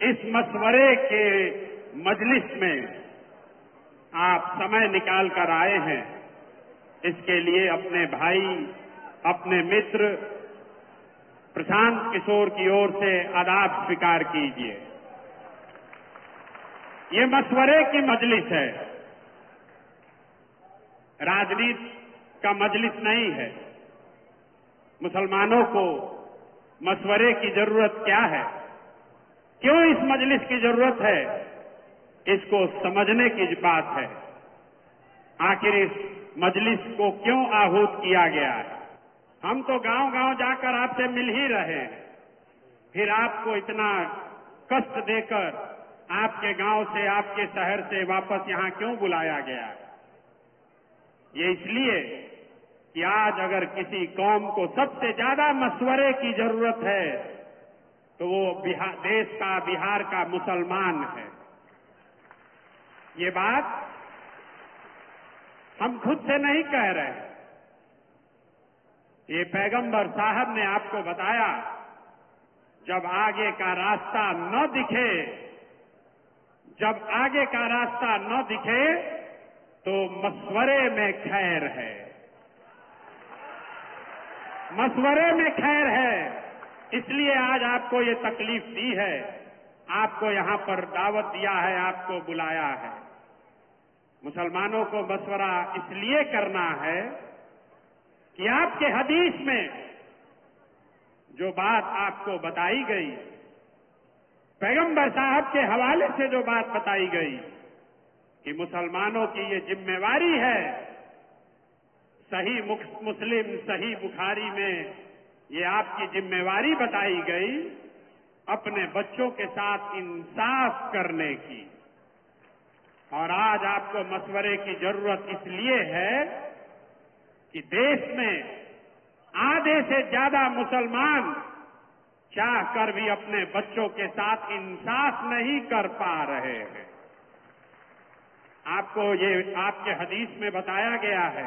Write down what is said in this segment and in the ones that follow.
इस मशवरे के मजलिस में आप समय निकाल कर आए हैं, इसके लिए अपने भाई, अपने मित्र प्रशांत किशोर की ओर से आदाब स्वीकार कीजिए। ये मशवरे की मजलिस है, राजनीति का मजलिस नहीं है। मुसलमानों को मशवरे की जरूरत क्या है, क्यों इस मजलिस की जरूरत है, इसको समझने की बात है। आखिर इस मजलिस को क्यों आहूत किया गया है। हम तो गांव-गांव जाकर आपसे मिल ही रहे हैं, फिर आपको इतना कष्ट देकर आपके गांव से, आपके शहर से वापस यहां क्यों बुलाया गया है। ये इसलिए कि आज अगर किसी कौम को सबसे ज्यादा मशवरे की जरूरत है तो वो देश का, बिहार का मुसलमान है। ये बात हम खुद से नहीं कह रहे, ये पैगंबर साहब ने आपको बताया, जब आगे का रास्ता न दिखे, जब आगे का रास्ता न दिखे तो मशवरे में खैर है, मशवरे में खैर है। इसलिए आज आपको ये तकलीफ दी है, आपको यहां पर दावत दिया है, आपको बुलाया है। मुसलमानों को मशवरा इसलिए करना है कि आपके हदीस में जो बात आपको बताई गई, पैगंबर साहब के हवाले से जो बात बताई गई कि मुसलमानों की ये जिम्मेवारी है, सही मुस्लिम, सही बुखारी में ये आपकी जिम्मेवारी बताई गई, अपने बच्चों के साथ इंसाफ करने की। और आज आपको मशवरे की जरूरत इसलिए है कि देश में आधे से ज्यादा मुसलमान चाह कर भी अपने बच्चों के साथ इंसाफ नहीं कर पा रहे हैं। आपको ये आपके हदीस में बताया गया है,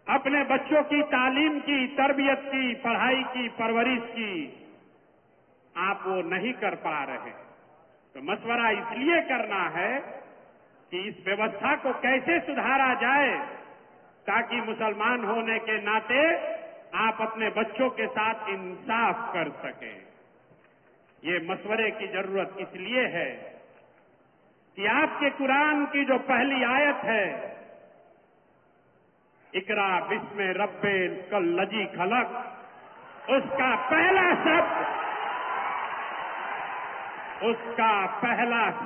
अपने बच्चों की तालीम की, तरबियत की, पढ़ाई की, परवरिश की आप वो नहीं कर पा रहे। तो मशवरा इसलिए करना है कि इस व्यवस्था को कैसे सुधारा जाए ताकि मुसलमान होने के नाते आप अपने बच्चों के साथ इंसाफ कर सकें। ये मशवरे की जरूरत इसलिए है कि आपके कुरान की जो पहली आयत है, इकरा बिस्मे रब्बिल कल्लजी खलक, उसका पहला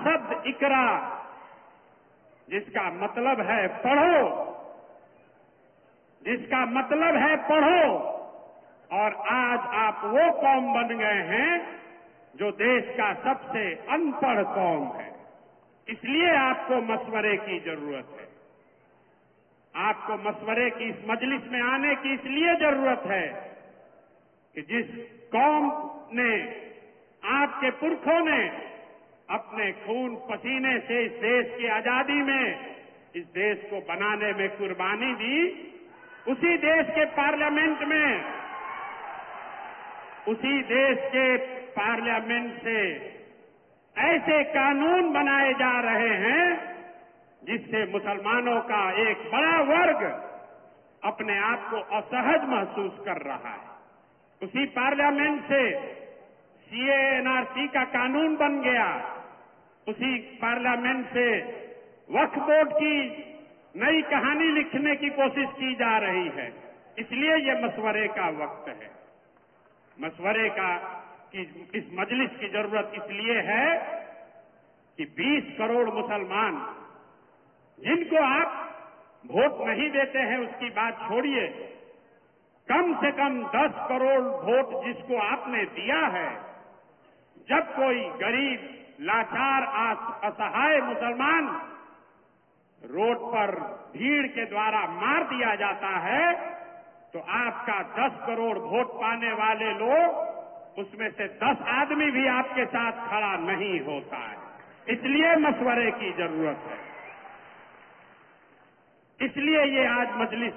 शब्द इकरा, जिसका मतलब है पढ़ो, जिसका मतलब है पढ़ो। और आज आप वो कौम बन गए हैं जो देश का सबसे अनपढ़ कौम है। इसलिए आपको मशवरे की जरूरत है। आपको मशवरे की इस मजलिस में आने की इसलिए जरूरत है कि जिस कौम ने, आपके पुरखों ने अपने खून पसीने से इस देश की आजादी में, इस देश को बनाने में कुर्बानी दी, उसी देश के पार्लियामेंट में, उसी देश के पार्लियामेंट से ऐसे कानून बनाए जा रहे हैं जिससे मुसलमानों का एक बड़ा वर्ग अपने आप को असहज महसूस कर रहा है। उसी पार्लियामेंट से सीए एनआरसी का कानून बन गया, उसी पार्लियामेंट से वक्फ बोर्ड की नई कहानी लिखने की कोशिश की जा रही है। इसलिए ये मशवरे का वक्त है। मशवरे की इस मजलिस की जरूरत इसलिए है कि 20 करोड़ मुसलमान जिनको आप वोट नहीं देते हैं उसकी बात छोड़िए, कम से कम 10 करोड़ वोट जिसको आपने दिया है, जब कोई गरीब, लाचार, असहाय मुसलमान रोड पर भीड़ के द्वारा मार दिया जाता है तो आपका 10 करोड़ वोट पाने वाले लोग, उसमें से 10 आदमी भी आपके साथ खड़ा नहीं होता है। इसलिए मशवरे की जरूरत है। इसलिए ये आज मजलिस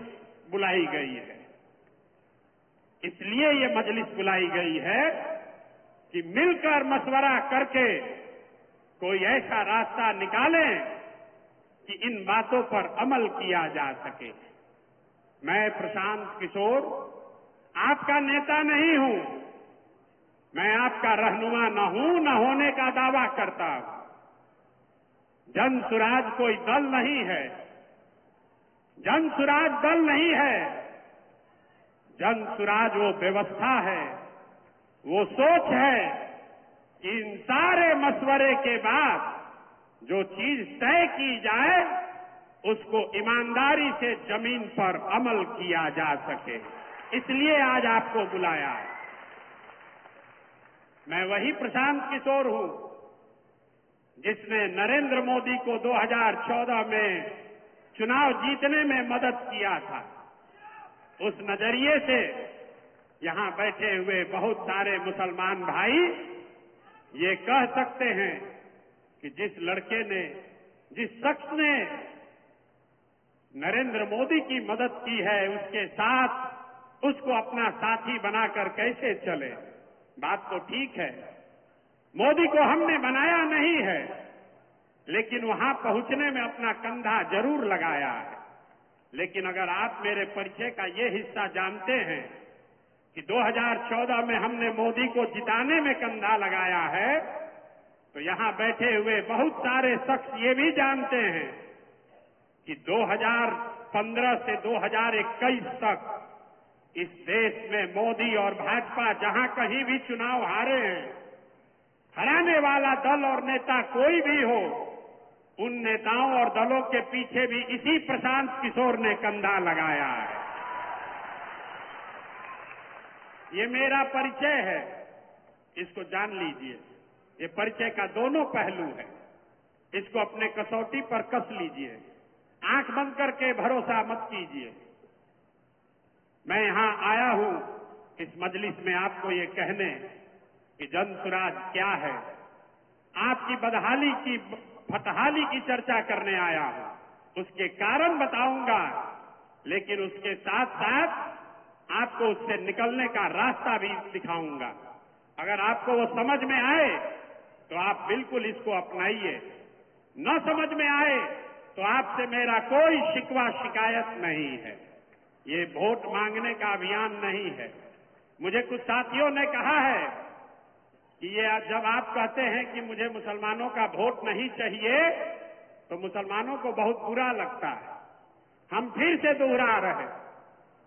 बुलाई गई है। इसलिए ये मजलिस बुलाई गई है कि मिलकर मशवरा करके कोई ऐसा रास्ता निकालें कि इन बातों पर अमल किया जा सके। मैं प्रशांत किशोर आपका नेता नहीं हूं, मैं आपका रहनुमा न हूं, न होने का दावा करता हूं। जन सुराज कोई दल नहीं है, जन सुराज दल नहीं है, जन सुराज वो व्यवस्था है, वो सोच है कि इन सारे मशवरे के बाद जो चीज तय की जाए उसको ईमानदारी से जमीन पर अमल किया जा सके, इसलिए आज आपको बुलाया है। मैं वही प्रशांत किशोर हूं जिसने नरेंद्र मोदी को 2014 में चुनाव जीतने में मदद किया था। उस नजरिए से यहां बैठे हुए बहुत सारे मुसलमान भाई ये कह सकते हैं कि जिस लड़के ने, जिस शख्स ने नरेंद्र मोदी की मदद की है उसके साथ उसको अपना साथी बनाकर कैसे चले। बात तो ठीक है, मोदी को हमने बनाया नहीं है, लेकिन वहां पहुंचने में अपना कंधा जरूर लगाया है। लेकिन अगर आप मेरे परिचय का ये हिस्सा जानते हैं कि 2014 में हमने मोदी को जिताने में कंधा लगाया है, तो यहां बैठे हुए बहुत सारे शख्स ये भी जानते हैं कि 2015 से 2021 तक इस देश में मोदी और भाजपा जहां कहीं भी चुनाव हारे हैं, हराने वाला दल और नेता कोई भी हो, उन नेताओं और दलों के पीछे भी इसी प्रशांत किशोर ने कंधा लगाया है। ये मेरा परिचय है, इसको जान लीजिए। ये परिचय का दोनों पहलू है, इसको अपने कसौटी पर कस लीजिए, आंख बंद करके भरोसा मत कीजिए। मैं यहां आया हूं इस मजलिस में आपको ये कहने कि जन सुराज क्या है, आपकी बदहाली की, फटहाली की चर्चा करने आया हूं। उसके कारण बताऊंगा, लेकिन उसके साथ साथ आपको उससे निकलने का रास्ता भी दिखाऊंगा। अगर आपको वो समझ में आए तो आप बिल्कुल इसको अपनाइए, न समझ में आए तो आपसे मेरा कोई शिकवा शिकायत नहीं है। ये वोट मांगने का अभियान नहीं है। मुझे कुछ साथियों ने कहा है कि ये जब आप कहते हैं कि मुझे मुसलमानों का वोट नहीं चाहिए तो मुसलमानों को बहुत बुरा लगता है। हम फिर से दोहरा रहे,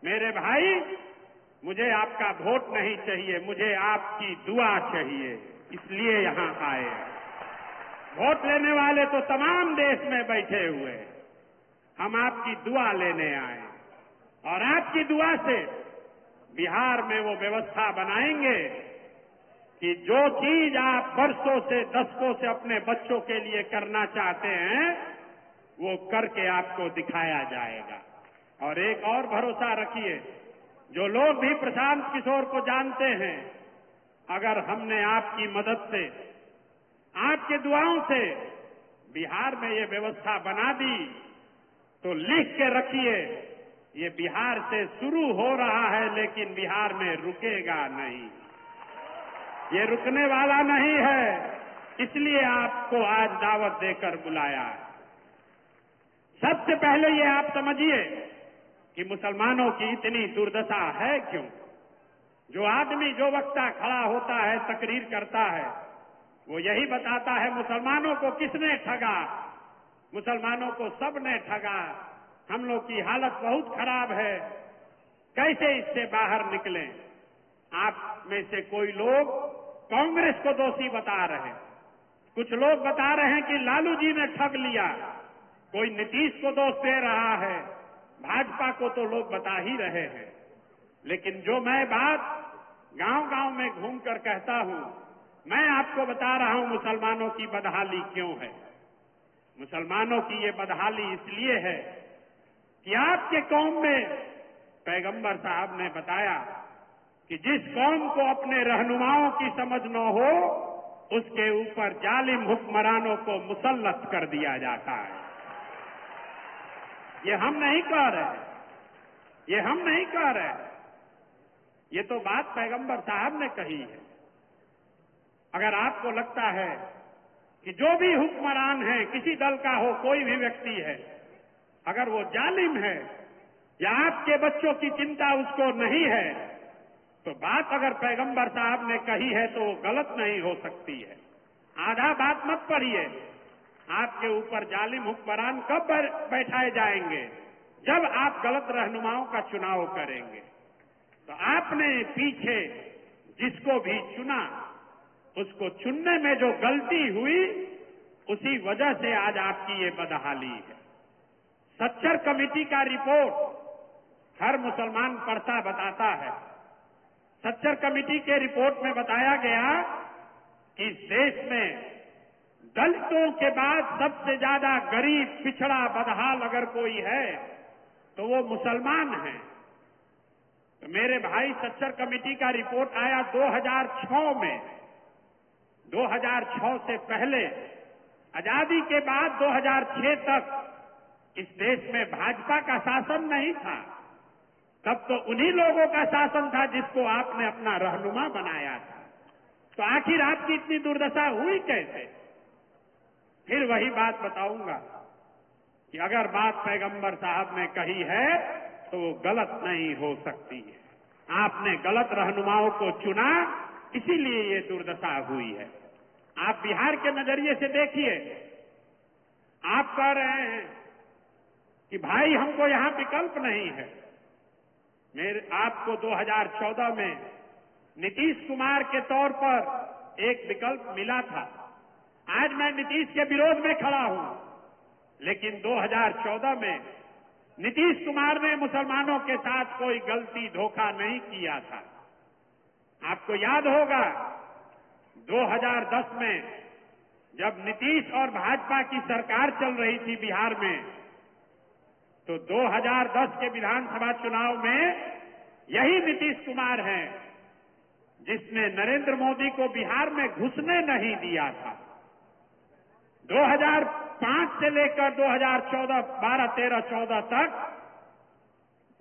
मेरे भाई, मुझे आपका वोट नहीं चाहिए, मुझे आपकी दुआ चाहिए, इसलिए यहां आए। वोट लेने वाले तो तमाम देश में बैठे हुए हैं, हम आपकी दुआ लेने आए और आपकी दुआ से बिहार में वो व्यवस्था बनाएंगे कि जो चीज आप वर्षों से, दशकों से अपने बच्चों के लिए करना चाहते हैं वो करके आपको दिखाया जाएगा। और एक और भरोसा रखिए, जो लोग भी प्रशांत किशोर को जानते हैं, अगर हमने आपकी मदद से, आपकी दुआओं से बिहार में ये व्यवस्था बना दी तो लिख के रखिए, ये बिहार से शुरू हो रहा है लेकिन बिहार में रुकेगा नहीं, ये रुकने वाला नहीं है। इसलिए आपको आज दावत देकर बुलाया है। सबसे पहले ये आप समझिए कि मुसलमानों की इतनी दुर्दशा है क्यों। जो आदमी, जो वक्ता खड़ा होता है, तकरीर करता है, वो यही बताता है मुसलमानों को किसने ठगा, मुसलमानों को सबने ठगा, हम लोग की हालत बहुत खराब है, कैसे इससे बाहर निकलें। आप में से कोई लोग कांग्रेस को दोषी बता रहे हैं, कुछ लोग बता रहे हैं कि लालू जी ने ठग लिया, कोई नीतीश को दोष दे रहा है, भाजपा को तो लोग बता ही रहे हैं। लेकिन जो मैं बात गांव-गांव में घूमकर कहता हूं, मैं आपको बता रहा हूं मुसलमानों की बदहाली क्यों है। मुसलमानों की ये बदहाली इसलिए है कि आपके कौम में पैगंबर साहब ने बताया कि जिस कौम को अपने रहनुमाओं की समझ न हो उसके ऊपर जालिम हुक्मरानों को मुसल्लत कर दिया जाता है। ये हम नहीं कह रहे, ये हम नहीं कह रहे, ये तो बात पैगंबर साहब ने कही है। अगर आपको लगता है कि जो भी हुक्मरान है, किसी दल का हो, कोई भी व्यक्ति है, अगर वो जालिम है या आपके बच्चों की चिंता उसको नहीं है, तो बात अगर पैगंबर साहब ने कही है तो वो गलत नहीं हो सकती है। आधा बात मत पढ़िए। आपके ऊपर जालिम हुक्मरान कब बैठाए जाएंगे? जब आप गलत रहनुमाओं का चुनाव करेंगे। तो आपने पीछे जिसको भी चुना, उसको चुनने में जो गलती हुई, उसी वजह से आज आपकी ये बदहाली है। सच्चर कमेटी का रिपोर्ट हर मुसलमान पढ़ता बताता है। सच्चर कमेटी के रिपोर्ट में बताया गया कि इस देश में दलितों के बाद सबसे ज्यादा गरीब, पिछड़ा, बदहाल अगर कोई है तो वो मुसलमान हैं। तो मेरे भाई, सच्चर कमेटी का रिपोर्ट आया 2006 में। 2006 से पहले, आजादी के बाद 2006 तक इस देश में भाजपा का शासन नहीं था। तब तो उन्हीं लोगों का शासन था जिसको आपने अपना रहनुमा बनाया था। तो आखिर आपकी इतनी दुर्दशा हुई कैसे? फिर वही बात बताऊंगा कि अगर बात पैगंबर साहब ने कही है तो वो गलत नहीं हो सकती है। आपने गलत रहनुमाओं को चुना, इसीलिए ये दुर्दशा हुई है। आप बिहार के नजरिए से देखिए। आप कह रहे हैं कि भाई हमको यहां विकल्प नहीं है। आपको 2014 में नीतीश कुमार के तौर पर एक विकल्प मिला था। आज मैं नीतीश के विरोध में खड़ा हूं, लेकिन 2014 में नीतीश कुमार ने मुसलमानों के साथ कोई गलती, धोखा नहीं किया था। आपको याद होगा 2010 में जब नीतीश और भाजपा की सरकार चल रही थी बिहार में, तो 2010 के विधानसभा चुनाव में यही नीतीश कुमार हैं जिसने नरेंद्र मोदी को बिहार में घुसने नहीं दिया था। 2005 से लेकर 2014, 12, 13, 14 तक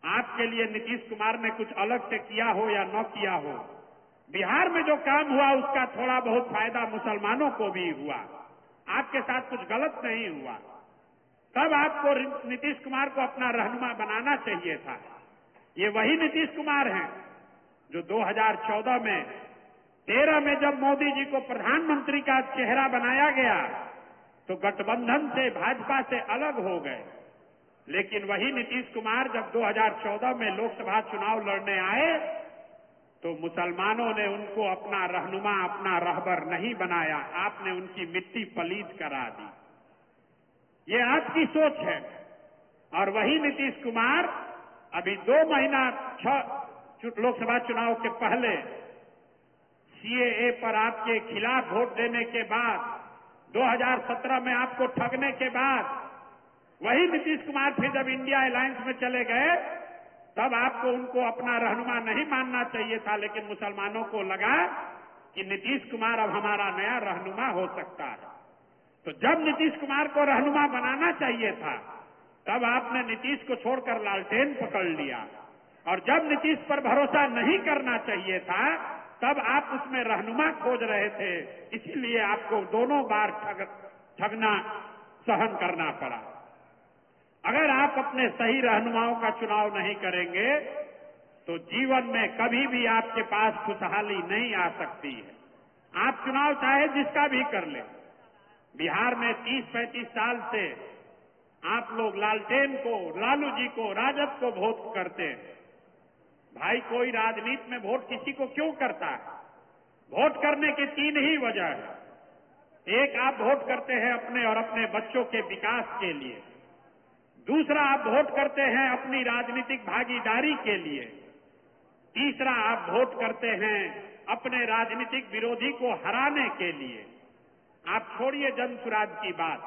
आपके लिए नीतीश कुमार ने कुछ अलग से किया हो या न किया हो, बिहार में जो काम हुआ उसका थोड़ा बहुत फायदा मुसलमानों को भी हुआ। आपके साथ कुछ गलत नहीं हुआ। तब आपको नीतीश कुमार को अपना रहनुमा बनाना चाहिए था। ये वही नीतीश कुमार हैं जो 2014 में, 13 में जब मोदी जी को प्रधानमंत्री का चेहरा बनाया गया तो गठबंधन से, भाजपा से अलग हो गए। लेकिन वही नीतीश कुमार जब 2014 में लोकसभा चुनाव लड़ने आए तो मुसलमानों ने उनको अपना रहनुमा, अपना रहबर नहीं बनाया। आपने उनकी मिट्टी पलीद करा दी। ये आपकी सोच है। और वही नीतीश कुमार अभी 2 महीना, 6 लोकसभा चुनाव के पहले सीएए पर आपके खिलाफ वोट देने के बाद, 2017 में आपको ठगने के बाद, वही नीतीश कुमार फिर जब इंडिया अलायंस में चले गए तब आपको उनको अपना रहनुमा नहीं मानना चाहिए था। लेकिन मुसलमानों को लगा कि नीतीश कुमार अब हमारा नया रहनुमा हो सकता है। तो जब नीतीश कुमार को रहनुमा बनाना चाहिए था तब आपने नीतीश को छोड़कर लालटेन पकड़ लिया। और जब नीतीश पर भरोसा नहीं करना चाहिए था तब आप उसमें रहनुमा खोज रहे थे। इसीलिए आपको दोनों बार ठगना सहन करना पड़ा। अगर आप अपने सही रहनुमाओं का चुनाव नहीं करेंगे तो जीवन में कभी भी आपके पास खुशहाली नहीं आ सकती है। आप चुनाव चाहे जिसका भी कर ले। बिहार में 30-35 साल से आप लोग लालटेन को, लालू जी को, राजद को वोट करते हैं। भाई, कोई राजनीति में वोट किसी को क्यों करता है? वोट करने की 3 ही वजह है। एक, आप वोट करते हैं अपने और अपने बच्चों के विकास के लिए। दूसरा, आप वोट करते हैं अपनी राजनीतिक भागीदारी के लिए। तीसरा, आप वोट करते हैं अपने राजनीतिक विरोधी को हराने के लिए। आप छोड़िए जनसुराज की बात,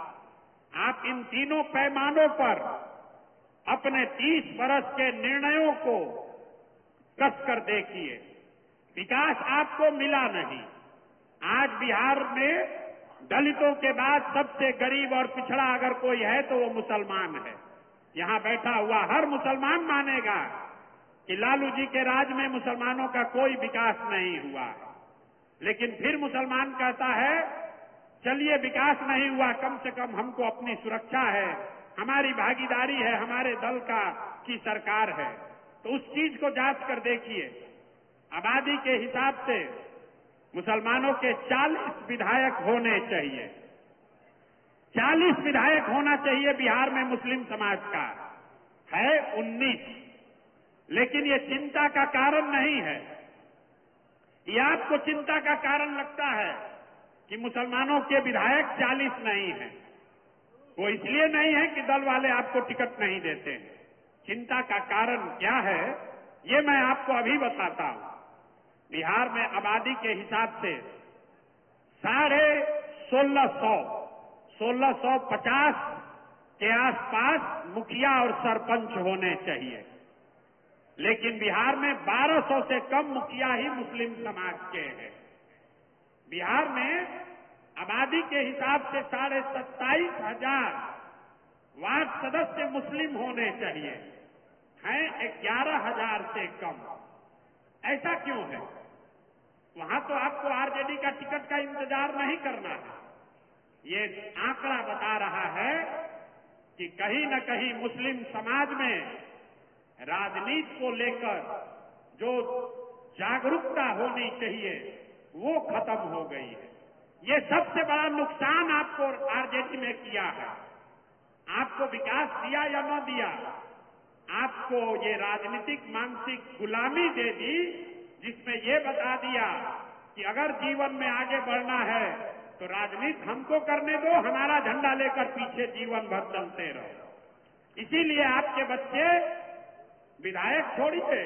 आप इन तीनों पैमानों पर अपने 30 वर्ष के निर्णयों को कसकर देखिए। विकास आपको मिला नहीं। आज बिहार में दलितों के बाद सबसे गरीब और पिछड़ा अगर कोई है तो वो मुसलमान है। यहां बैठा हुआ हर मुसलमान मानेगा कि लालू जी के राज में मुसलमानों का कोई विकास नहीं हुआ। लेकिन फिर मुसलमान कहता है चलिए विकास नहीं हुआ, कम से कम हमको अपनी सुरक्षा है, हमारी भागीदारी है, हमारे दल की सरकार है। तो उस चीज को जांच कर देखिए। आबादी के हिसाब से मुसलमानों के 40 विधायक होने चाहिए, 40 विधायक होना चाहिए। बिहार में मुस्लिम समाज का है 19, लेकिन ये चिंता का कारण नहीं है। ये आपको चिंता का कारण लगता है कि मुसलमानों के विधायक 40 नहीं हैं। वो इसलिए नहीं है कि दल वाले आपको टिकट नहीं देते हैं। चिंता का कारण क्या है, ये मैं आपको अभी बताता हूं। बिहार में आबादी के हिसाब से 1650 के आसपास मुखिया और सरपंच होने चाहिए, लेकिन बिहार में 1200 से कम मुखिया ही मुस्लिम समाज के हैं। बिहार में आबादी के हिसाब से 27,500 वार्ड सदस्य मुस्लिम होने चाहिए, हैं 11,000 से कम। ऐसा क्यों है? वहां तो आपको आरजेडी का टिकट का इंतजार नहीं करना है। ये आंकड़ा बता रहा है कि कहीं न कहीं मुस्लिम समाज में राजनीति को लेकर जो जागरूकता होनी चाहिए वो खत्म हो गई है। ये सबसे बड़ा नुकसान आपको आरजेडी में किया है। आपको विकास दिया या न दिया, आपको ये राजनीतिक मानसिक गुलामी दे दी, जिसमें ये बता दिया कि अगर जीवन में आगे बढ़ना है तो राजनीति हमको करने दो, हमारा झंडा लेकर पीछे जीवन भर चलते रहो। इसीलिए आपके बच्चे विधायक छोड़िए,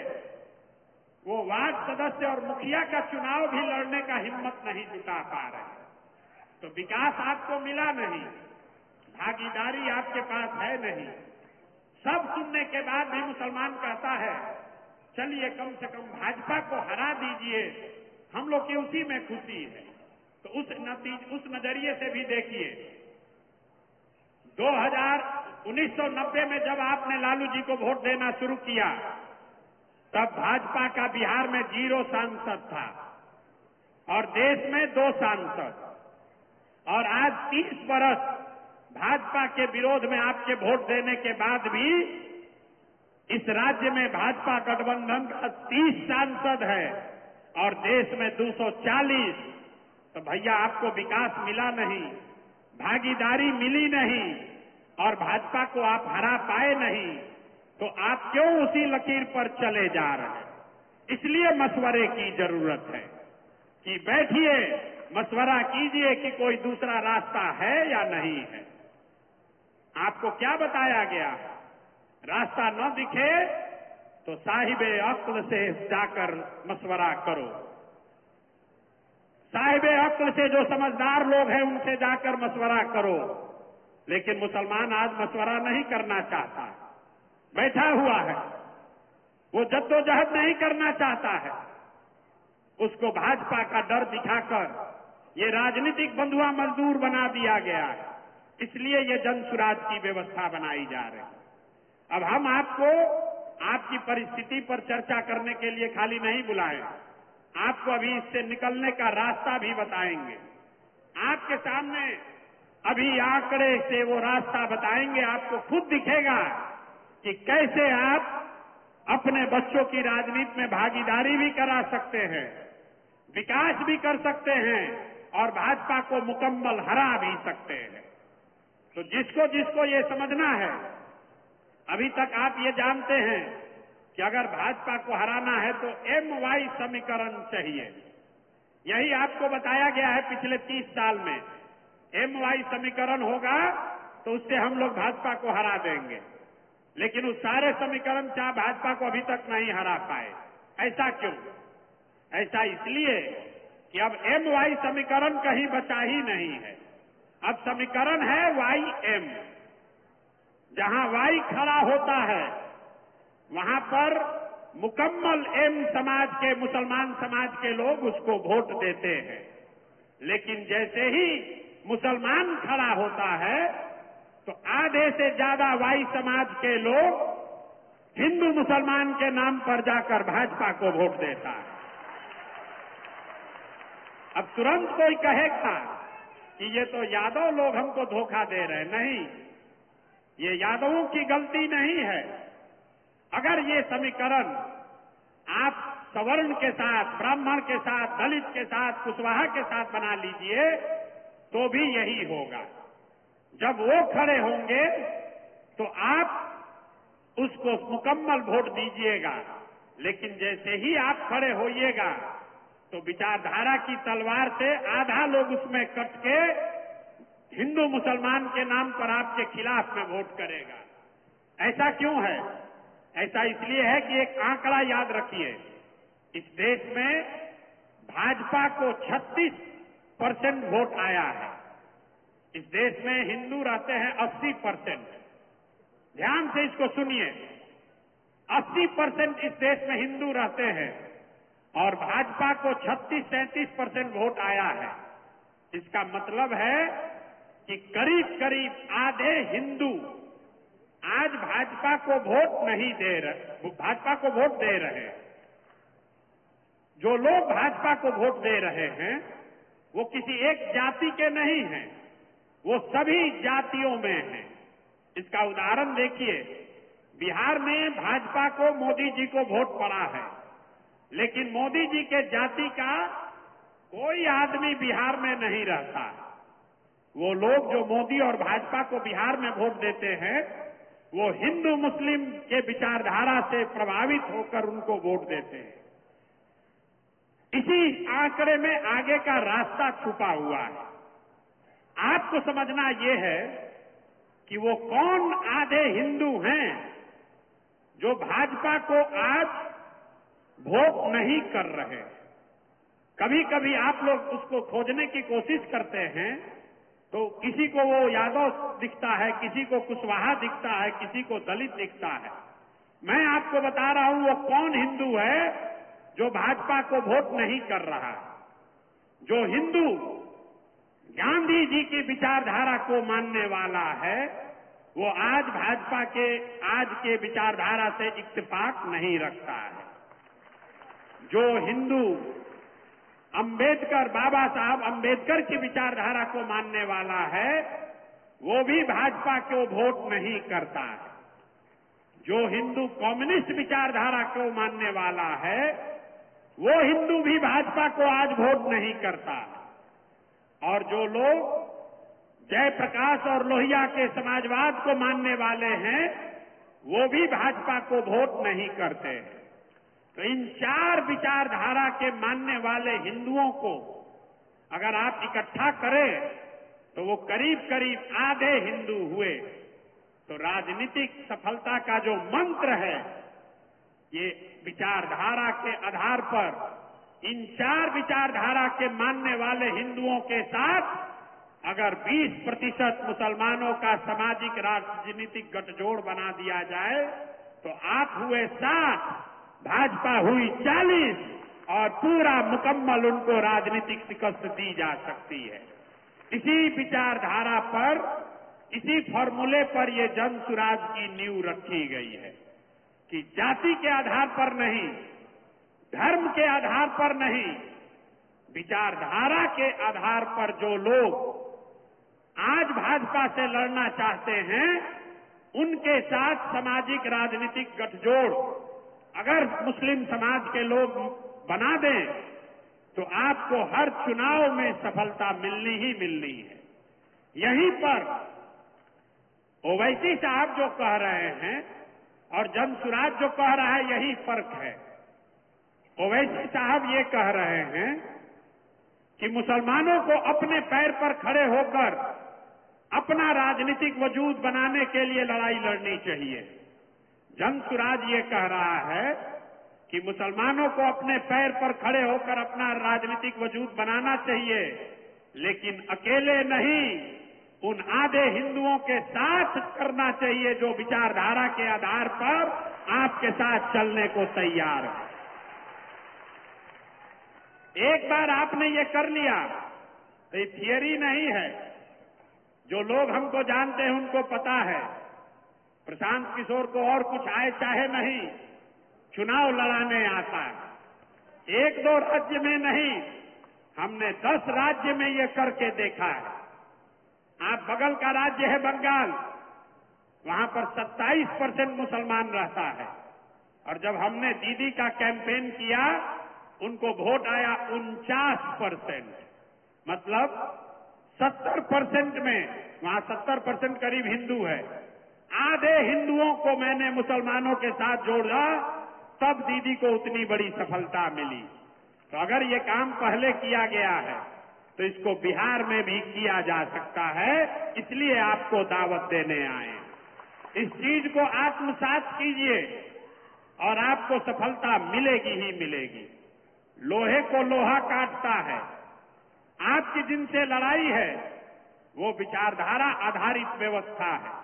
वो वार्ड सदस्य और मुखिया का चुनाव भी लड़ने का हिम्मत नहीं जुटा पा रहे। तो विकास आपको मिला नहीं, भागीदारी आपके पास है नहीं। सब सुनने के बाद भी मुसलमान कहता है चलिए कम से कम भाजपा को हरा दीजिए, हम लोग की उसी में खुशी है। तो उस नजरिए से भी देखिए, 1990 में जब आपने लालू जी को वोट देना शुरू किया, तब भाजपा का बिहार में 0 सांसद था और देश में 2 सांसद। और आज 30 बरस भाजपा के विरोध में आपके वोट देने के बाद भी इस राज्य में भाजपा गठबंधन का 30 सांसद है और देश में 240। तो भैया आपको विकास मिला नहीं, भागीदारी मिली नहीं और भाजपा को आप हरा पाए नहीं, तो आप क्यों उसी लकीर पर चले जा रहे हैं? इसलिए मशवरे की जरूरत है कि बैठिए, मशवरा कीजिए कि कोई दूसरा रास्ता है या नहीं है। आपको क्या बताया गया? रास्ता न दिखे तो साहिबे अक्ल से जाकर मशवरा करो, साहिबे अक्ल से जो समझदार लोग हैं उनसे जाकर मशवरा करो। लेकिन मुसलमान आज मशवरा नहीं करना चाहता, बैठा हुआ है, वो जद्दोजहद नहीं करना चाहता है। उसको भाजपा का डर दिखाकर ये राजनीतिक बंधुआ मजदूर बना दिया गया है। इसलिए ये जनसुराज की व्यवस्था बनाई जा रही है। अब हम आपको आपकी परिस्थिति पर चर्चा करने के लिए खाली नहीं बुलाए, आपको अभी इससे निकलने का रास्ता भी बताएंगे। आपके सामने अभी आंकड़े से वो रास्ता बताएंगे, आपको खुद दिखेगा कि कैसे आप अपने बच्चों की राजनीति में भागीदारी भी करा सकते हैं, विकास भी कर सकते हैं और भाजपा को मुकम्मल हरा भी सकते हैं। तो जिसको जिसको ये समझना है, अभी तक आप ये जानते हैं कि अगर भाजपा को हराना है तो MY समीकरण चाहिए। यही आपको बताया गया है पिछले 30 साल में। MY समीकरण होगा तो उससे हम लोग भाजपा को हरा देंगे। लेकिन उस सारे समीकरण से आप भाजपा को अभी तक नहीं हरा पाए। ऐसा क्यों? ऐसा इसलिए कि अब MY समीकरण कहीं बचा ही नहीं है। अब समीकरण है YM। जहां Y खड़ा होता है वहां पर मुकम्मल M समाज के, मुसलमान समाज के लोग उसको वोट देते हैं। लेकिन जैसे ही मुसलमान खड़ा होता है तो आधे से ज्यादा Y समाज के लोग हिंदू मुसलमान के नाम पर जाकर भाजपा को वोट देता है। अब तुरंत कोई कहेगा कि ये तो यादव लोग हमको धोखा दे रहे हैं। नहीं, ये यादवों की गलती नहीं है। अगर ये समीकरण आप सवर्ण के साथ, ब्राह्मण के साथ, दलित के साथ, कुशवाहा के साथ बना लीजिए तो भी यही होगा। जब वो खड़े होंगे तो आप उसको मुकम्मल वोट दीजिएगा, लेकिन जैसे ही आप खड़े होइएगा तो विचारधारा की तलवार से आधा लोग उसमें कट के हिंदू मुसलमान के नाम पर आपके खिलाफ में वोट करेगा। ऐसा क्यों है? ऐसा इसलिए है कि एक आंकड़ा याद रखिए, इस देश में भाजपा को 36% वोट आया है। इस देश में हिंदू रहते हैं 80%। ध्यान से इसको सुनिए, 80% इस देश में हिंदू रहते हैं और भाजपा को 36-37% वोट आया है। इसका मतलब है कि करीब करीब आधे हिंदू आज भाजपा को वोट नहीं दे रहे, भाजपा को वोट दे रहे हैं। जो लोग भाजपा को वोट दे रहे हैं वो किसी एक जाति के नहीं हैं, वो सभी जातियों में हैं। इसका उदाहरण देखिए, बिहार में भाजपा को मोदी जी को वोट पड़ा है, लेकिन मोदी जी के जाति का कोई आदमी बिहार में नहीं रहता। वो लोग जो मोदी और भाजपा को बिहार में वोट देते हैं वो हिंदू मुस्लिम के विचारधारा से प्रभावित होकर उनको वोट देते हैं। इसी आंकड़े में आगे का रास्ता छुपा हुआ है। आपको समझना ये है कि वो कौन आधे हिंदू हैं जो भाजपा को आज वोट नहीं कर रहे। कभी कभी आप लोग उसको खोजने की कोशिश करते हैं तो किसी को वो यादव दिखता है, किसी को कुशवाहा दिखता है, किसी को दलित दिखता है। मैं आपको बता रहा हूं वो कौन हिंदू है जो भाजपा को वोट नहीं कर रहा। जो हिंदू गांधी जी की विचारधारा को मानने वाला है वो आज भाजपा के आज के विचारधारा से इत्तेफाक नहीं रखता है। जो हिंदू अंबेडकर, बाबा साहब अंबेडकर की विचारधारा को मानने वाला है वो भी भाजपा को वोट नहीं करता है। जो हिंदू कम्युनिस्ट विचारधारा को मानने वाला है वो हिंदू भी भाजपा को आज वोट नहीं करता। और जो लोग जयप्रकाश और लोहिया के समाजवाद को मानने वाले हैं वो भी भाजपा को वोट नहीं करते। तो इन चार विचारधारा के मानने वाले हिंदुओं को अगर आप इकट्ठा करें तो वो करीब करीब आधे हिंदू हुए। तो राजनीतिक सफलता का जो मंत्र है ये विचारधारा के आधार पर इन चार विचारधारा के मानने वाले हिंदुओं के साथ अगर 20% मुसलमानों का सामाजिक राजनीतिक गठजोड़ बना दिया जाए तो आप हुए 60, भाजपा हुई 40 और पूरा मुकम्मल उनको राजनीतिक शिकस्त दी जा सकती है। इसी विचारधारा पर, इसी फॉर्मूले पर ये जन सुराज की नींव रखी गई है कि जाति के आधार पर नहीं, धर्म के आधार पर नहीं, विचारधारा के आधार पर जो लोग आज भाजपा से लड़ना चाहते हैं उनके साथ सामाजिक राजनीतिक गठजोड़ अगर मुस्लिम समाज के लोग बना दें तो आपको हर चुनाव में सफलता मिलनी ही मिलनी है। यहीं पर ओवैसी साहब जो कह रहे हैं और जन सुराज जो कह रहा है यही फर्क है। ओवैसी साहब ये कह रहे हैं कि मुसलमानों को अपने पैर पर खड़े होकर अपना राजनीतिक वजूद बनाने के लिए लड़ाई लड़नी चाहिए। जन सुराज ये कह रहा है कि मुसलमानों को अपने पैर पर खड़े होकर अपना राजनीतिक वजूद बनाना चाहिए, लेकिन अकेले नहीं, उन आधे हिंदुओं के साथ करना चाहिए जो विचारधारा के आधार पर आपके साथ चलने को तैयार है। एक बार आपने ये कर लिया तो ये थियरी नहीं है। जो लोग हमको जानते हैं उनको पता है प्रशांत किशोर को और कुछ आए चाहे नहीं, चुनाव लड़ाने आता है। 1-2 राज्य में नहीं, हमने 10 राज्य में ये करके देखा है। आप बगल का राज्य है बंगाल, वहां पर 27% मुसलमान रहता है, और जब हमने दीदी का कैंपेन किया उनको वोट आया 49%, मतलब 70% में, वहां 70% करीब हिंदू है, आधे हिंदुओं को मैंने मुसलमानों के साथ जोड़ा, तब दीदी को उतनी बड़ी सफलता मिली। तो अगर ये काम पहले किया गया है तो इसको बिहार में भी किया जा सकता है, इसलिए आपको दावत देने आए। इस चीज को आत्मसात कीजिए और आपको सफलता मिलेगी ही मिलेगी। लोहे को लोहा काटता है। आपकी जिनसे लड़ाई है वो विचारधारा आधारित व्यवस्था है।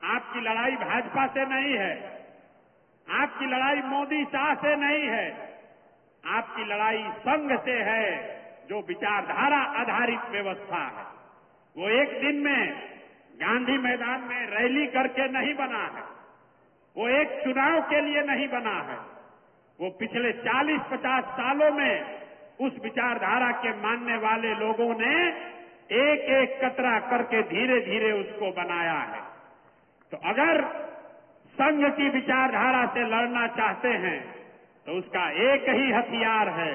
आपकी लड़ाई भाजपा से नहीं है, आपकी लड़ाई मोदी शाह से नहीं है, आपकी लड़ाई संघ से है, जो विचारधारा आधारित व्यवस्था है। वो एक दिन में गांधी मैदान में रैली करके नहीं बना है, वो एक चुनाव के लिए नहीं बना है, वो पिछले 40-50 सालों में उस विचारधारा के मानने वाले लोगों ने एक एक कतरा करके धीरे धीरे उसको बनाया है। तो अगर संघ की विचारधारा से लड़ना चाहते हैं तो उसका एक ही हथियार है,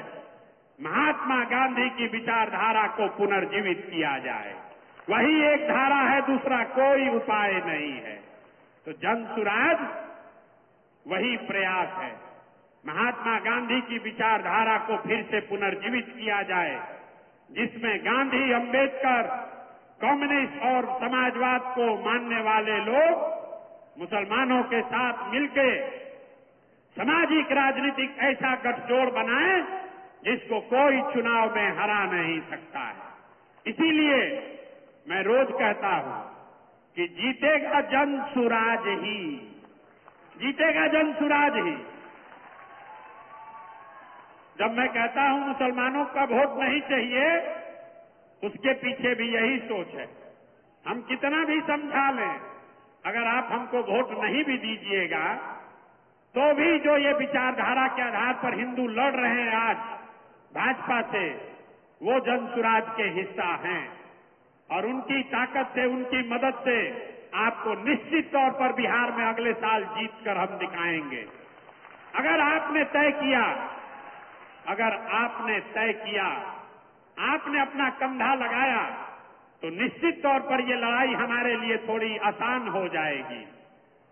महात्मा गांधी की विचारधारा को पुनर्जीवित किया जाए। वही एक धारा है, दूसरा कोई उपाय नहीं है। तो जन सुराज वही प्रयास है, महात्मा गांधी की विचारधारा को फिर से पुनर्जीवित किया जाए, जिसमें गांधी, अंबेडकर, कम्युनिस्ट और समाजवाद को मानने वाले लोग मुसलमानों के साथ मिलकर सामाजिक राजनीतिक ऐसा गठजोड़ बनाए जिसको कोई चुनाव में हरा नहीं सकता है। इसीलिए मैं रोज कहता हूं कि जीतेगा जन सुराज ही, जीतेगा जन सुराज ही। जब मैं कहता हूं मुसलमानों का वोट नहीं चाहिए, उसके पीछे भी यही सोच है। हम कितना भी समझा लें, अगर आप हमको वोट नहीं भी दीजिएगा तो भी जो ये विचारधारा के आधार पर हिंदू लड़ रहे हैं आज भाजपा से, वो जनसुराज के हिस्सा हैं, और उनकी ताकत से, उनकी मदद से आपको निश्चित तौर पर बिहार में अगले साल जीत कर हम दिखाएंगे। अगर आपने तय किया, अगर आपने तय किया, आपने अपना कंधा लगाया, तो निश्चित तौर पर ये लड़ाई हमारे लिए थोड़ी आसान हो जाएगी।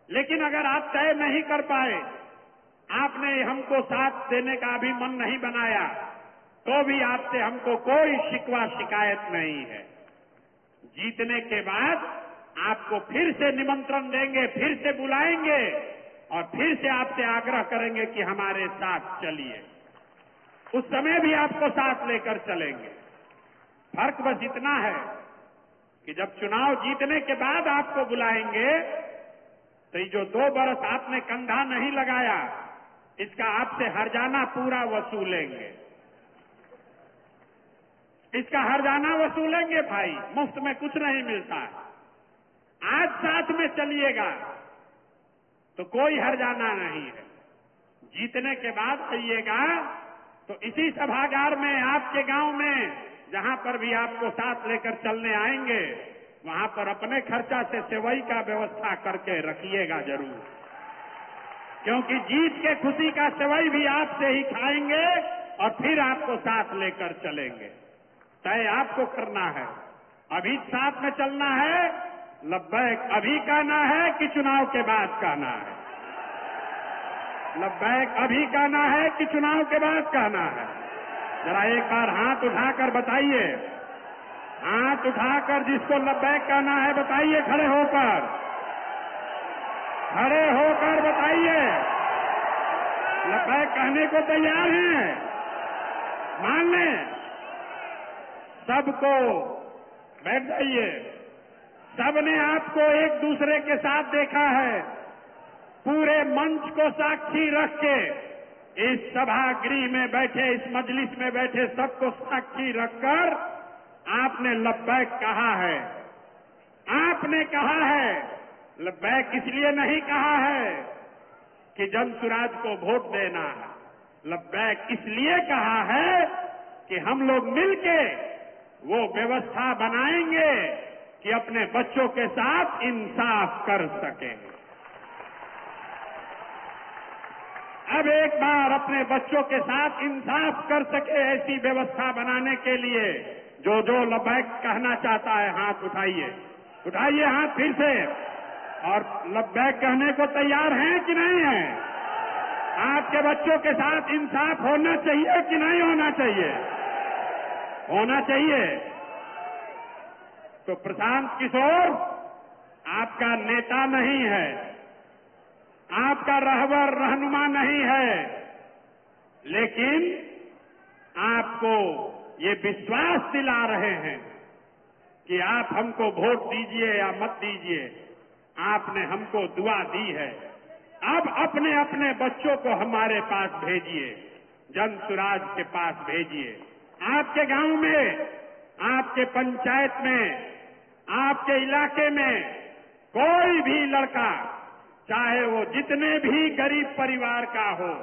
लेकिन अगर आप तय नहीं कर पाए, आपने हमको साथ देने का भी मन नहीं बनाया, तो भी आपसे हमको कोई शिकवा शिकायत नहीं है। जीतने के बाद आपको फिर से निमंत्रण देंगे, फिर से बुलाएंगे और फिर से आपसे आग्रह करेंगे कि हमारे साथ चलिए। उस समय भी आपको साथ लेकर चलेंगे। फर्क बस इतना है कि जब चुनाव जीतने के बाद आपको बुलाएंगे तो ये जो 2 बरस आपने कंधा नहीं लगाया, इसका आपसे हर्जाना पूरा वसूलेंगे। इसका हर्जाना वसूलेंगे भाई, मुफ्त में कुछ नहीं मिलता। आज साथ में चलिएगा तो कोई हर्जाना नहीं है। जीतने के बाद आइएगा तो इसी सभागार में, आपके गांव में, जहां पर भी आपको साथ लेकर चलने आएंगे, वहां पर अपने खर्चा से सेवई का व्यवस्था करके रखिएगा जरूर, क्योंकि जीत के खुशी का सेवई भी आपसे ही खाएंगे और फिर आपको साथ लेकर चलेंगे। तय आपको करना है, अभी साथ में चलना है, लब्बैक अभी कहना है कि चुनाव के बाद कहना है? लब्बैक अभी कहना है कि चुनाव के बाद कहना है? जरा एक बार हाथ उठाकर बताइए, हाथ उठाकर जिसको लब्बैक कहना है बताइए, खड़े होकर, खड़े होकर बताइए। लब्बैक कहने को तैयार हैं? मान लें सबको, बैठ जाइए। सबने आपको एक दूसरे के साथ देखा है, पूरे मंच को साक्षी रख के, इस सभागृह में बैठे, इस मजलिस में बैठे सबको साक्षी रखकर आपने लब्बैक कहा है। आपने कहा है, लब्बैक इसलिए नहीं कहा है कि जनसुराज को वोट देना है, लब्बैक इसलिए कहा है कि हम लोग मिलके वो व्यवस्था बनाएंगे कि अपने बच्चों के साथ इंसाफ कर सकें। अब एक बार अपने बच्चों के साथ इंसाफ कर सके ऐसी व्यवस्था बनाने के लिए जो जो लब्बैक कहना चाहता है हाथ उठाइए, उठाइए हाथ फिर से। और लब्बैक कहने को तैयार हैं कि नहीं है? आपके बच्चों के साथ इंसाफ होना चाहिए कि नहीं होना चाहिए? होना चाहिए। तो प्रशांत किशोर आपका नेता नहीं है, आपका रहबर रहनुमा नहीं है, लेकिन आपको ये विश्वास दिला रहे हैं कि आप हमको वोट दीजिए या मत दीजिए, आपने हमको दुआ दी है। अब अपने अपने बच्चों को हमारे पास भेजिए, जन सुराज के पास भेजिए। आपके गांव में, आपके पंचायत में, आपके इलाके में कोई भी लड़का, चाहे वो जितने भी गरीब परिवार का हो,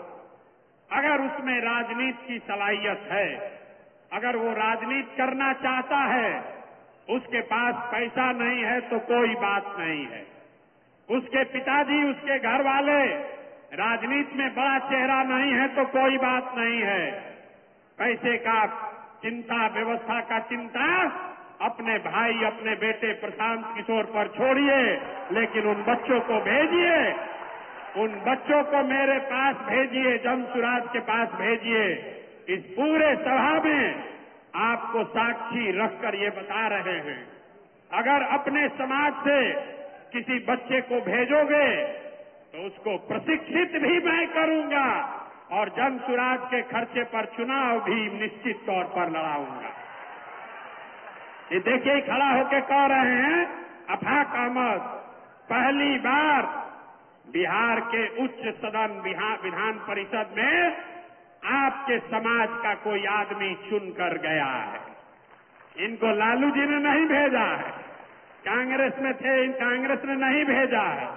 अगर उसमें राजनीति की सलाहियत है, अगर वो राजनीति करना चाहता है, उसके पास पैसा नहीं है तो कोई बात नहीं है, उसके पिताजी, उसके घर वाले राजनीति में बड़ा चेहरा नहीं है तो कोई बात नहीं है। पैसे का चिंता, व्यवस्था का चिंता अपने भाई, अपने बेटे प्रशांत किशोर पर छोड़िए, लेकिन उन बच्चों को भेजिए, उन बच्चों को मेरे पास भेजिए, जन सुराज के पास भेजिए। इस पूरे सभा में आपको साक्षी रखकर ये बता रहे हैं, अगर अपने समाज से किसी बच्चे को भेजोगे तो उसको प्रशिक्षित भी मैं करूंगा और जन सुराज के खर्चे पर चुनाव भी निश्चित तौर पर लड़ाऊंगा। ये देखिए खड़ा होकर कह रहे हैं अफाक अहमद, पहली बार बिहार के उच्च सदन विधान परिषद में आपके समाज का कोई आदमी चुनकर गया है। इनको लालू जी ने नहीं भेजा है, कांग्रेस में थे, इन कांग्रेस ने नहीं भेजा है,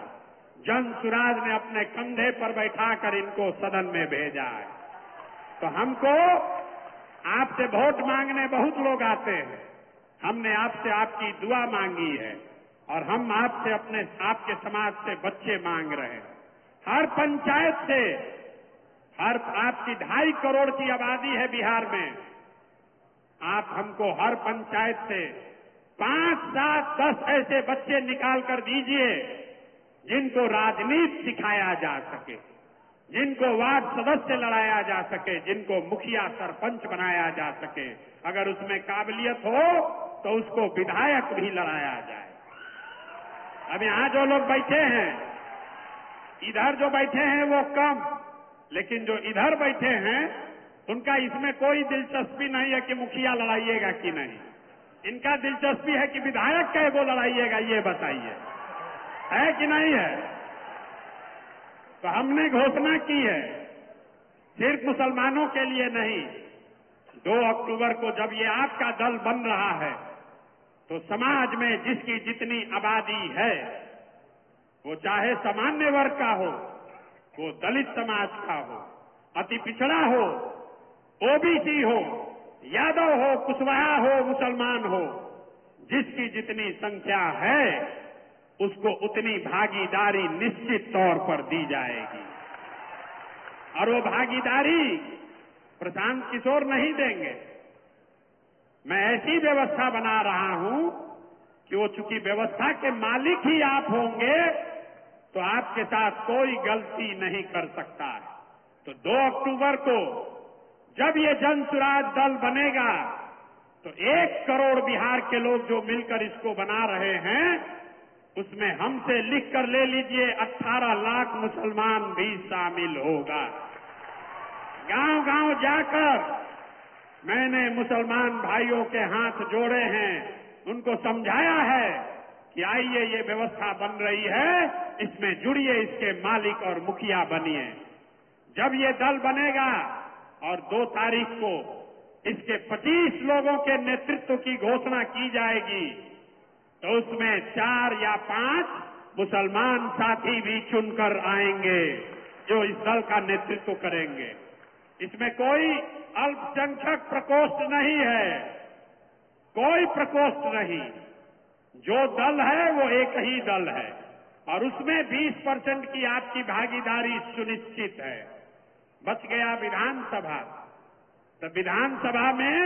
जन सुराज ने अपने कंधे पर बैठाकर इनको सदन में भेजा है। तो हमको आपसे वोट मांगने बहुत लोग आते हैं, हमने आपसे आपकी दुआ मांगी है और हम आपसे आपके समाज से बच्चे मांग रहे हैं। हर पंचायत से, आपकी 2.5 करोड़ की आबादी है बिहार में, आप हमको हर पंचायत से 5, 7, 10 ऐसे बच्चे निकाल कर दीजिए जिनको राजनीति सिखाया जा सके, जिनको वार्ड सदस्य लड़ाया जा सके, जिनको मुखिया सरपंच बनाया जा सके। अगर उसमें काबिलियत हो तो उसको विधायक भी लड़ाया जाए। अब यहां जो लोग बैठे हैं, इधर जो बैठे हैं वो कम, लेकिन जो इधर बैठे हैं उनका इसमें कोई दिलचस्पी नहीं है कि मुखिया लड़ाइएगा कि नहीं। इनका दिलचस्पी है कि विधायक कहे वो लड़ाइएगा, ये बताइए, है कि नहीं है? तो हमने घोषणा की है, सिर्फ मुसलमानों के लिए नहीं, 2 अक्टूबर को जब ये आपका दल बन रहा है तो समाज में जिसकी जितनी आबादी है, वो चाहे सामान्य वर्ग का हो, वो दलित समाज का हो, अति पिछड़ा हो, ओबीसी हो, यादव हो, कुशवाहा हो, मुसलमान हो, जिसकी जितनी संख्या है उसको उतनी भागीदारी निश्चित तौर पर दी जाएगी। और वो भागीदारी प्रशांत किशोर नहीं देंगे। मैं ऐसी व्यवस्था बना रहा हूं कि वो चूंकि व्यवस्था के मालिक ही आप होंगे तो आपके साथ कोई गलती नहीं कर सकता है। तो 2 अक्टूबर को जब ये जन सुराज दल बनेगा तो 1 करोड़ बिहार के लोग जो मिलकर इसको बना रहे हैं, उसमें हमसे लिख कर ले लीजिए 18 लाख मुसलमान भी शामिल होगा। गांव गांव जाकर मैंने मुसलमान भाइयों के हाथ जोड़े हैं, उनको समझाया है कि आइए ये व्यवस्था बन रही है, इसमें जुड़िए, इसके मालिक और मुखिया बनिए। जब ये दल बनेगा और 2 तारीख को इसके 25 लोगों के नेतृत्व की घोषणा की जाएगी तो उसमें 4 या 5 मुसलमान साथी भी चुनकर आएंगे जो इस दल का नेतृत्व करेंगे। इसमें कोई अल्पसंख्यक प्रकोष्ठ नहीं है, कोई प्रकोष्ठ नहीं। जो दल है वो एक ही दल है और उसमें 20% की आपकी भागीदारी सुनिश्चित है। बच गया विधानसभा, तो विधानसभा में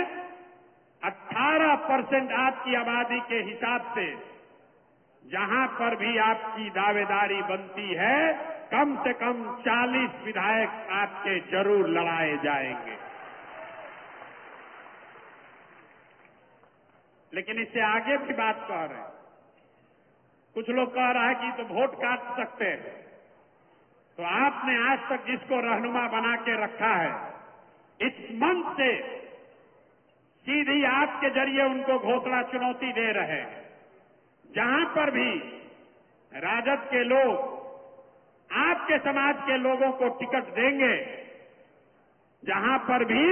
18% आपकी आबादी के हिसाब से जहां पर भी आपकी दावेदारी बनती है, कम से कम 40 विधायक आपके जरूर लड़ाए जाएंगे। लेकिन इससे आगे भी बात कह रहे हैं। कुछ लोग कह रहा है कि तो वोट काट सकते हैं। तो आपने आज तक जिसको रहनुमा बना के रखा है, इस मंच से सीधी आपके जरिए उनको घोषणा चुनौती दे रहे हैं। जहां पर भी राजद के लोग आपके समाज के लोगों को टिकट देंगे, जहां पर भी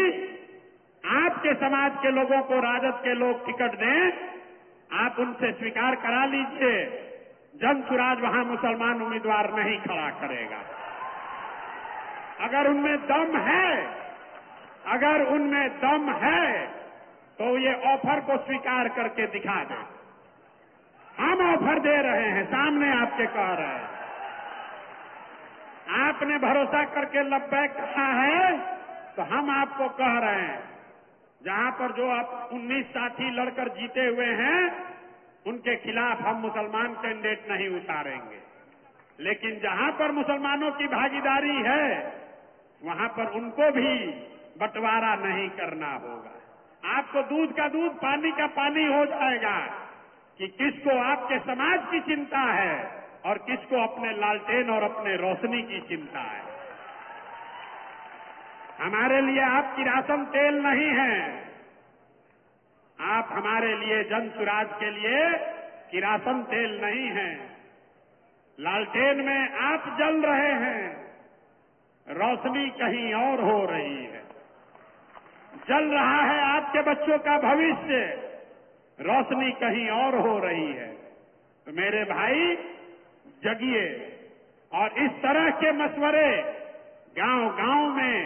आपके समाज के लोगों को राजद के लोग टिकट दें, आप उनसे स्वीकार करा लीजिए, जनसुराज वहां मुसलमान उम्मीदवार नहीं खड़ा करेगा। अगर उनमें दम है, अगर उनमें दम है तो ये ऑफर को स्वीकार करके दिखा दें। हम ऑफर दे रहे हैं, सामने आपके कह रहे हैं। आपने भरोसा करके लब्बैक कहा है तो हम आपको कह रहे हैं, जहां पर जो आप 19 साथी लड़कर जीते हुए हैं, उनके खिलाफ हम मुसलमान कैंडिडेट नहीं उतारेंगे। लेकिन जहां पर मुसलमानों की भागीदारी है, वहां पर उनको भी बंटवारा नहीं करना होगा। आपको दूध का दूध, पानी का पानी हो जाएगा कि किसको आपके समाज की चिंता है और किसको अपने लालटेन और अपने रोशनी की चिंता है। हमारे लिए आप किरासन तेल नहीं है, आप हमारे लिए जनसुराज के लिए किरासन तेल नहीं है। लालटेन में आप जल रहे हैं, रोशनी कहीं और हो रही है। जल रहा है आपके बच्चों का भविष्य, रोशनी कहीं और हो रही है। तो मेरे भाई जगिए और इस तरह के मशवरे गांव-गांव में,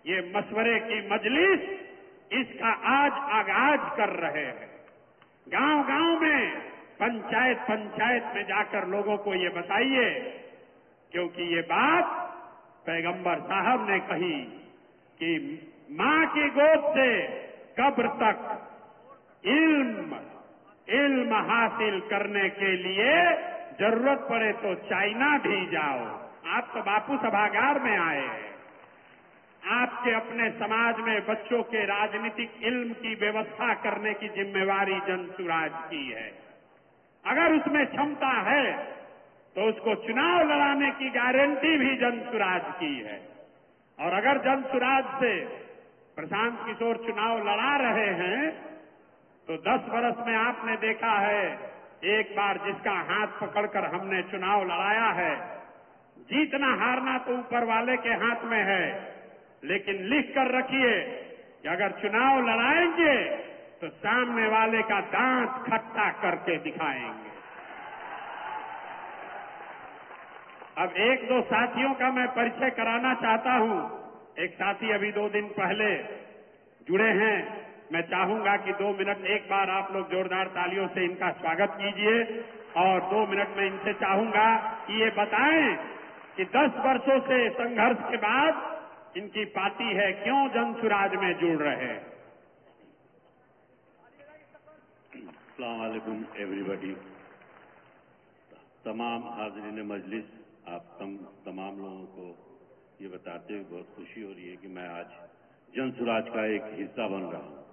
ये मशवरे की मजलिस, इसका आज आगाज कर रहे हैं। गांव-गांव में, पंचायत में जाकर लोगों को ये बताइए, क्योंकि ये बात पैगंबर साहब ने कही कि मां की गोद से कब्र तक इल्म हासिल करने के लिए जरूरत पड़े तो चाइना भी जाओ। आप तो बापू सभागार में आए हैं। आपके अपने समाज में बच्चों के राजनीतिक इल्म की व्यवस्था करने की जिम्मेवारी जनसुराज की है। अगर उसमें क्षमता है तो उसको चुनाव लड़ाने की गारंटी भी जनसुराज की है। और अगर जनसुराज से प्रशांत किशोर चुनाव लड़ा रहे हैं तो 10 वर्ष में आपने देखा है, एक बार जिसका हाथ पकड़कर हमने चुनाव लड़ाया है, जीतना हारना तो ऊपर वाले के हाथ में है, लेकिन लिख कर रखिए कि अगर चुनाव लड़ाएंगे तो सामने वाले का दांत खट्टा करके दिखाएंगे। अब एक दो साथियों का मैं परिचय कराना चाहता हूं। एक साथी अभी 2 दिन पहले जुड़े हैं। मैं चाहूंगा कि 2 मिनट एक बार आप लोग जोरदार तालियों से इनका स्वागत कीजिए और 2 मिनट में इनसे चाहूंगा कि ये बताएं कि 10 वर्षों से संघर्ष के बाद इनकी पार्टी है, क्यों जनसुराज में जुड़ रहे हैं। अस्सलाम वालेकुम एवरीबॉडी। तमाम हाज़रीन मजलिस, आप तमाम लोगों को ये बताते हुए बहुत खुशी हो रही है कि मैं आज जनसुराज का एक हिस्सा बन रहा हूं।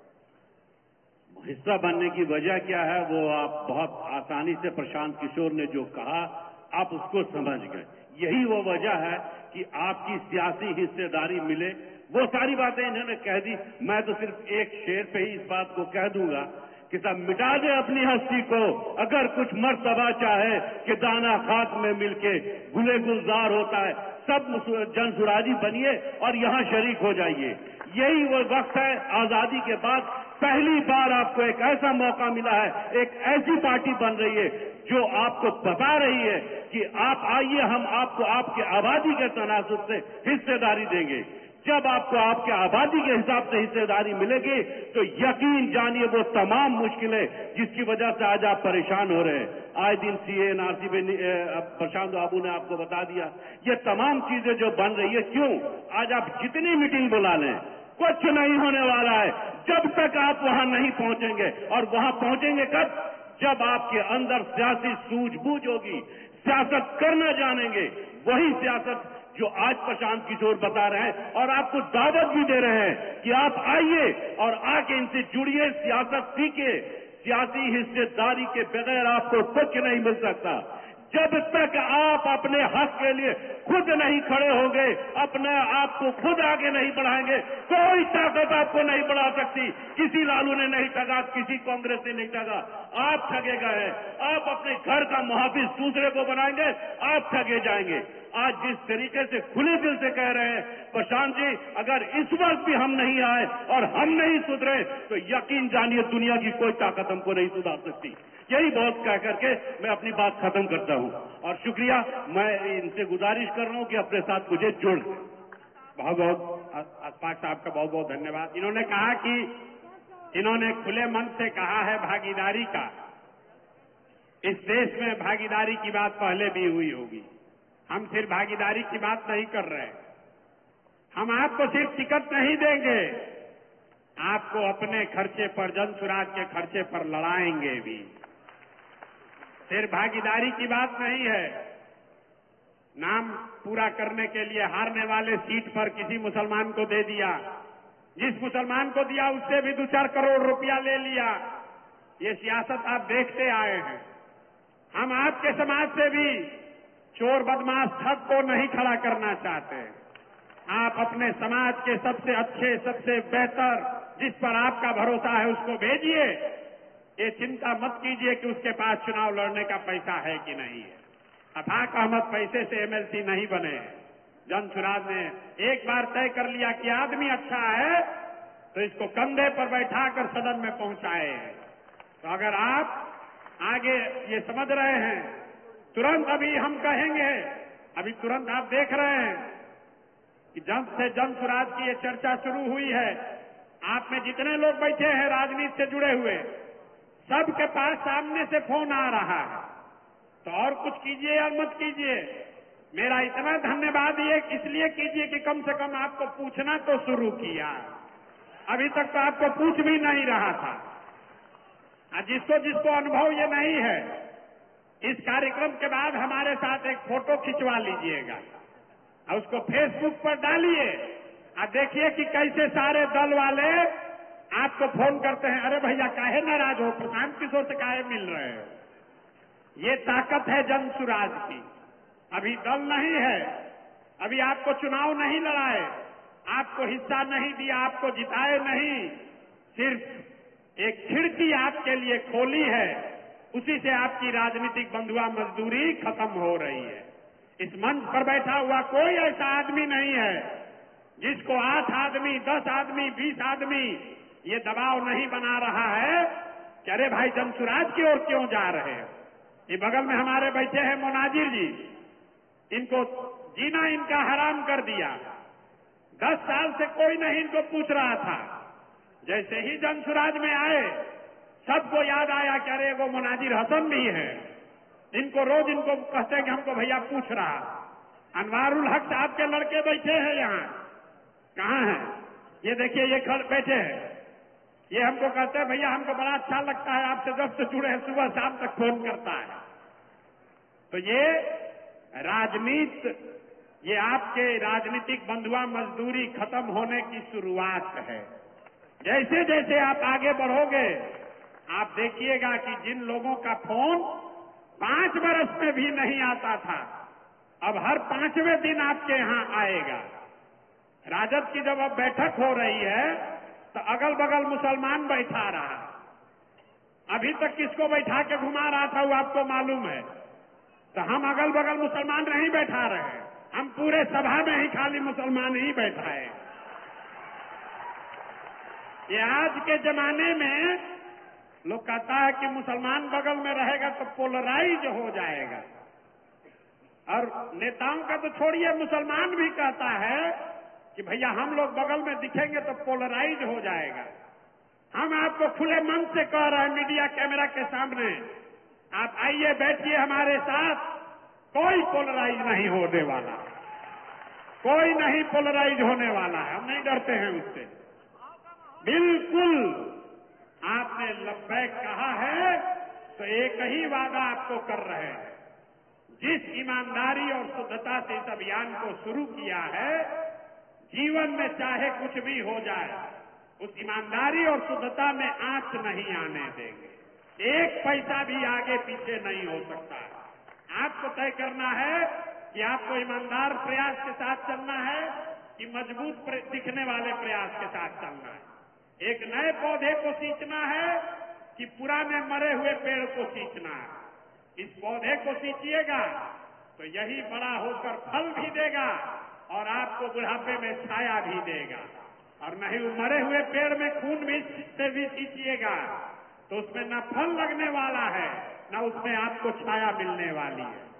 हिस्सा बनने की वजह क्या है वो आप बहुत आसानी से प्रशांत किशोर ने जो कहा आप उसको समझ गए। यही वो वजह है कि आपकी सियासी हिस्सेदारी मिले। वो सारी बातें इन्होंने कह दी, मैं तो सिर्फ एक शेर पे ही इस बात को कह दूंगा कि सब मिटा दे अपनी हस्ती को, अगर कुछ मर्तबा चाहे कि दाना खाक में मिलके गुले गुलजार होता है। सब जनसुराजी बनिए और यहां शरीक हो जाइए। यही वो वक्त है, आजादी के बाद पहली बार आपको एक ऐसा मौका मिला है, एक ऐसी पार्टी बन रही है जो आपको बता रही है कि आप आइए, हम आपको आपकी आबादी के तनासुब से हिस्सेदारी देंगे। जब आपको आपके आबादी के हिसाब से हिस्सेदारी मिलेगी तो यकीन जानिए वो तमाम मुश्किलें जिसकी वजह से आज आप परेशान हो रहे हैं, आए दिन सीए एनआरसी में प्रशांत बाबू ने आपको बता दिया, ये तमाम चीजें जो बन रही है, क्यों आज आप जितनी मीटिंग बुला लें कुछ नहीं होने वाला है जब तक आप वहां नहीं पहुंचेंगे। और वहां पहुंचेंगे कब? जब आपके अंदर सियासी सूझबूझ होगी, सियासत करना जानेंगे। वही सियासत जो आज प्रशांत किशोर बता रहे हैं और आपको दावत भी दे रहे हैं कि आप आइए और आके इनसे जुड़िए, सियासत सीखिए। सियासी हिस्सेदारी के बगैर आपको कुछ नहीं मिल सकता। जब तक आप अपने हक के लिए खुद नहीं खड़े होंगे, अपने आप को खुद आगे नहीं बढ़ाएंगे, कोई ताकत आपको नहीं बढ़ा सकती। किसी लालू ने नहीं ठगा, किसी कांग्रेस ने नहीं ठगा, आप ठगे गए हैं। आप अपने घर का मुहाफिज दूसरे को बनाएंगे, आप ठगे जाएंगे। आज जिस तरीके से खुले दिल से कह रहे हैं प्रशांत जी, अगर इस वक्त भी हम नहीं आए और हम नहीं सुधरे तो यकीन जानिए दुनिया की कोई ताकत हमको नहीं सुधार सकती। यही बहुत कह करके मैं अपनी बात खत्म करता हूं और शुक्रिया। मैं इनसे गुजारिश कर रहा हूं कि अपने साथ मुझे जोड़। बहुत बहुत अशफाक साहब का बहुत बहुत धन्यवाद। इन्होंने कहा कि इन्होंने खुले मन से कहा है भागीदारी का। इस देश में भागीदारी की बात पहले भी हुई होगी। हम सिर्फ भागीदारी की बात नहीं कर रहे, हम आपको सिर्फ टिकट नहीं देंगे, आपको अपने खर्चे पर, जनसुराज के खर्चे पर लड़ाएंगे भी। सिर्फ भागीदारी की बात नहीं है। नाम पूरा करने के लिए हारने वाले सीट पर किसी मुसलमान को दे दिया, जिस मुसलमान को दिया उससे भी 2-4 करोड़ रुपया ले लिया। ये सियासत आप देखते आए हैं। हम आपके समाज से भी चोर बदमाश ठग को नहीं खड़ा करना चाहते। आप अपने समाज के सबसे अच्छे, सबसे बेहतर, जिस पर आपका भरोसा है उसको भेजिए। ये चिंता मत कीजिए कि उसके पास चुनाव लड़ने का पैसा है कि नहीं है। अफाक अहमद पैसे से एमएलसी नहीं बने। जनसुराज ने एक बार तय कर लिया कि आदमी अच्छा है तो इसको कंधे पर बैठाकर सदन में पहुंचाए। तो अगर आप आगे ये समझ रहे हैं, तुरंत अभी हम कहेंगे, अभी तुरंत आप देख रहे हैं कि जब से जनसुराज की ये चर्चा शुरू हुई है, आप में जितने लोग बैठे हैं राजनीति से जुड़े हुए, सबके पास सामने से फोन आ रहा है। तो और कुछ कीजिए या मत कीजिए, मेरा इतना धन्यवाद ये इसलिए कीजिए कि कम से कम आपको पूछना तो शुरू किया। अभी तक तो आपको पूछ भी नहीं रहा था। जिसको जिसको अनुभव ये नहीं है, इस कार्यक्रम के बाद हमारे साथ एक फोटो खिंचवा लीजिएगा और उसको फेसबुक पर डालिए और देखिए कि कैसे सारे दल वाले आपको फोन करते हैं, अरे भैया काहे नाराज हो, प्रशांत किशोर से काहे मिल रहे हो। ये ताकत है जनसुराज की। अभी दल नहीं है, अभी आपको चुनाव नहीं लड़ाए, आपको हिस्सा नहीं दिया, आपको जिताए नहीं, सिर्फ एक खिड़की आपके लिए खोली है, उसी से आपकी राजनीतिक बंधुआ मजदूरी खत्म हो रही है। इस मंच पर बैठा हुआ कोई ऐसा आदमी नहीं है जिसको 8 आदमी, 10 आदमी, 20 आदमी ये दबाव नहीं बना रहा है कि अरे भाई जनसुराज की ओर क्यों जा रहे हैं। ये बगल में हमारे बैठे हैं मोनाजिर जी, इनको जीना इनका हराम कर दिया। 10 साल से कोई नहीं इनको पूछ रहा था। जैसे ही जनसुराज में आए सबको याद आया कि अरे वो मोनाजिर हसन भी है, इनको रोज इनको कहते हैं कि हमको भैया पूछ रहा। अनवारुल हक साहब के लड़के बैठे हैं यहाँ, कहाँ हैं? ये देखिए ये खड़ बैठे हैं। ये हमको कहते हैं भैया हमको बड़ा अच्छा लगता है आपसे, जब से जुड़े हैं सुबह शाम तक फोन करता है। तो ये राजनीति, ये आपके राजनीतिक बंधुआ मजदूरी खत्म होने की शुरुआत है। जैसे जैसे आप आगे बढ़ोगे आप देखिएगा कि जिन लोगों का फोन 5 बरस में भी नहीं आता था, अब हर 5वें दिन आपके यहां आएगा। राजद की जब अब बैठक हो रही है तो अगल बगल मुसलमान बैठा रहा। अभी तक किसको बैठा के घुमा रहा था वो आपको मालूम है। तो हम अगल बगल मुसलमान नहीं बैठा रहे, हम पूरे सभा में ही खाली मुसलमान ही बैठाए। ये आज के जमाने में लोग कहता है कि मुसलमान बगल में रहेगा तो पोलराइज हो जाएगा, और नेताओं का तो छोड़िए, मुसलमान भी कहता है कि भैया हम लोग बगल में दिखेंगे तो पोलराइज हो जाएगा। हम आपको खुले मन से कह रहे हैं मीडिया कैमरा के सामने, आप आइए बैठिए हमारे साथ, कोई पोलराइज नहीं होने वाला, कोई नहीं पोलराइज होने वाला है, हम नहीं डरते हैं उससे। बिल्कुल आपने लब्बैक कहा है तो एक ही वादा आपको कर रहे हैं, जिस ईमानदारी और शुद्धता से इस अभियान को शुरू किया है, जीवन में चाहे कुछ भी हो जाए, उस ईमानदारी और शुद्धता में आंच नहीं आने देंगे। एक पैसा भी आगे पीछे नहीं हो सकता है। आपको तय करना है कि आपको ईमानदार प्रयास के साथ चलना है कि मजबूत दिखने वाले प्रयास के साथ चलना है। एक नए पौधे को सींचना है कि पुराने मरे हुए पेड़ को सींचना है। इस पौधे को सींचिएगा तो यही बड़ा होकर फल भी देगा और आपको बुढ़ापे में छाया भी देगा। और नहीं मरे हुए पेड़ में खून भी से भी सींचिएगा तो उसमें न फल लगने वाला है, न उसमें आपको छाया मिलने वाली है।